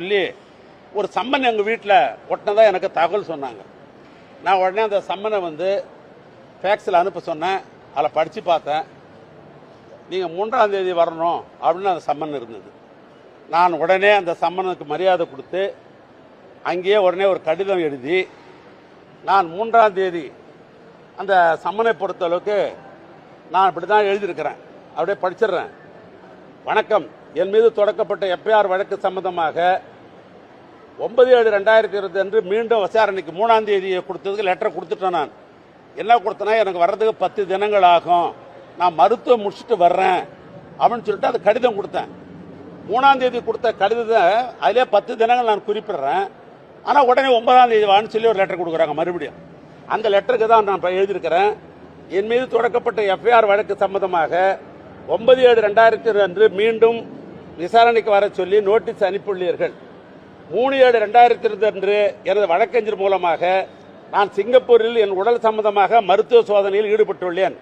சொல்லி ஒரு சம்மன் எங்கள் வீட்டில் ஒட்டினதா எனக்கு தகவல் சொன்னாங்க. நான் உடனே அந்த சம்மனை ஃபேக்ஸில் அனுப்ப சொன்னேன். அதில் படித்து பார்த்தேன். நீங்கள் 3ஆம் தேதி வரணும் அப்படின்னு அந்த சம்மன் இருந்தது. நான் உடனே அந்த சம்மனுக்கு மரியாதை கொடுத்து அங்கேயே உடனே ஒரு கடிதம் எழுதி நான் 3ஆம் தேதி அந்த சம்மனை பொறுத்தளவுக்கு நான் இப்படி தான் எழுதியிருக்கிறேன். அப்படியே படிச்சிடுறேன். வணக்கம், என் மீது தொடக்கப்பட்ட எஃப்ஐஆர் வழக்கு சம்பந்தமாக 9/7/2020 அன்று மீண்டும் விசாரணைக்கு 3ஆம் தேதியை கொடுத்ததுக்கு லெட்டர் கொடுத்துட்டேன். நான் என்ன கொடுத்தேன்னா, எனக்கு வர்றதுக்கு 10 தினங்கள் ஆகும், நான் மருத்துவம் முடிச்சுட்டு வர்றேன் அப்படின்னு சொல்லிட்டு அது கடிதம் கொடுத்தேன். 3ஆம் தேதி கொடுத்த கடிதத்தை அதிலே 10 தினங்கள் நான் குறிப்பிடுறேன். ஆனால் உடனே 9ஆம் தேதி வான்னு சொல்லி ஒரு லெட்டர் கொடுக்குறாங்க. மறுபடியும் அந்த லெட்டருக்கு தான் நான் எழுதியிருக்கிறேன். என் மீது தொடக்கப்பட்ட எஃப்ஐஆர் வழக்கு சம்பந்தமாக 9/7/2020 அன்று மீண்டும் விசாரணைக்கு வர சொல்லி நோட்டீஸ் அனுப்பியுள்ளீர்கள். 3/7/2020 அன்று எனது வழக்கறிஞர் மூலமாக நான் சிங்கப்பூரில் என் உடல் சம்பந்தமாக மருத்துவ சோதனையில் ஈடுபட்டுள்ளேன்.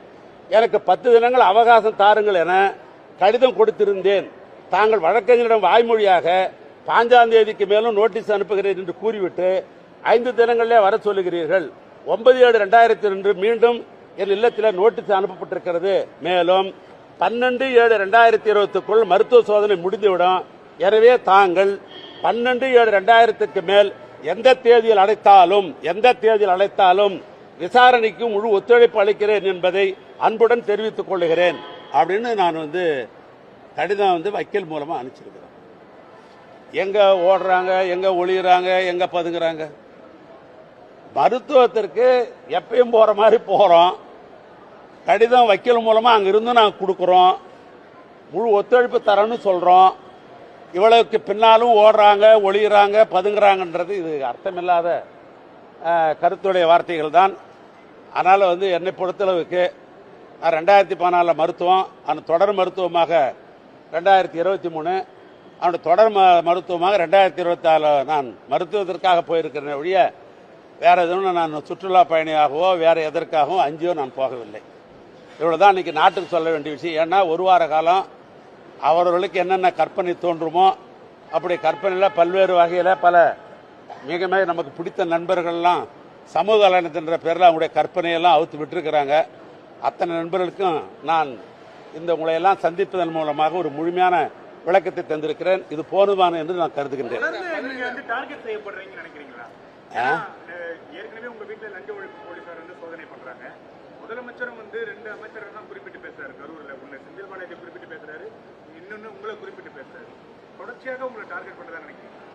எனக்கு 10 தினங்கள் அவகாசம் தாருங்கள் என கடிதம் கொடுத்திருந்தேன். தாங்கள் வழக்கறிஞரிடம் வாய்மொழியாக 5ஆம் தேதிக்கு மேலும் நோட்டீஸ் அனுப்புகிறேன் என்று கூறிவிட்டு 5 தினங்களிலே வர சொல்லுகிறீர்கள். 9/7/2020 மீண்டும் என் இல்லத்தில் நோட்டீஸ் அனுப்பப்பட்டிருக்கிறது. மேலும் 12/7/2020க்குள் மருத்துவ சோதனை முடிந்துவிடும். எனவே தாங்கள் 12/7/2000க்கு மேல் எந்த தேதியில் அழைத்தாலும் விசாரணைக்கு முழு ஒத்துழைப்பு அளிக்கிறேன் என்பதை அன்புடன் தெரிவித்துக் கொள்கிறேன் அப்படின்னு நான் கடிதம் வக்கீல் மூலமா அனுப்பிச்சிருக்கிறேன். எங்க ஓடுறாங்க, எங்க ஒளியறாங்க, எங்க பதுங்குறாங்க? மருத்துவத்திற்கு எப்பயும் போற மாதிரி போறோம். கடிதம் வக்கீல் மூலமா அங்க இருந்து நாங்க கொடுக்கிறோம். முழு ஒத்துழைப்பு தரன்னு சொல்றோம். இவ்வளவுக்கு பின்னாலும் ஓடுறாங்க, ஒளியறாங்க, பதுங்குறாங்கன்றது இது அர்த்தமில்லாத கருத்துடைய வார்த்தைகள் தான். அதனால என்னை பொறுத்தளவுக்கு 2014 மருத்துவம், அந்த தொடர் மருத்துவமாக 2023, அவனுடைய தொடர் மருத்துவமாக 2024 நான் மருத்துவத்திற்காக போயிருக்கிறேன் ஒழிய வேற எதுவும் நான் சுற்றுலா பயணியாகவோ வேற எதற்காகவும் அங்கேயோ நான் போகவில்லை. இவ்வளவுதான் இன்னைக்கு நாட்டுக்கு சொல்ல வேண்டிய விஷயம். ஏன்னா ஒரு வார காலம் அவர்களுக்கு என்னென்ன கற்பனை தோன்றுமோ அப்படி கற்பனையில் பல்வேறு வகையில் பல மிக மிக நமக்கு பிடித்த நண்பர்கள்லாம் சமூக நலனத்தின்ற பேரில் அவங்களுடைய கற்பனையெல்லாம் அவுத்து விட்டுருக்கிறாங்க. அத்தனை நண்பர்களுக்கும் நான் உங்களையெல்லாம் சந்திப்பதன் மூலமாக ஒரு முழுமையான விளக்கத்தை தந்திருக்கிறேன். இது போதுமான என்று நான் கருதுகின்றேன். ஏற்கனவே உங்க வீட்டுல லஞ்ச ஒழிப்பு போலீசார் சோதனை பண்றாங்க. முதலமைச்சரும் 2 அமைச்சர்கள் தான் குறிப்பிட்டு பேசுறாரு. கரூர்ல உள்ள செந்தில் பாலாஜி குறிப்பிட்டு பேசுறாரு, இன்னொன்னு உங்களை குறிப்பிட்டு பேசுறாரு. தொடர்ச்சியாக உங்களை டார்கெட் பண்றதா நினைக்கிறீங்க?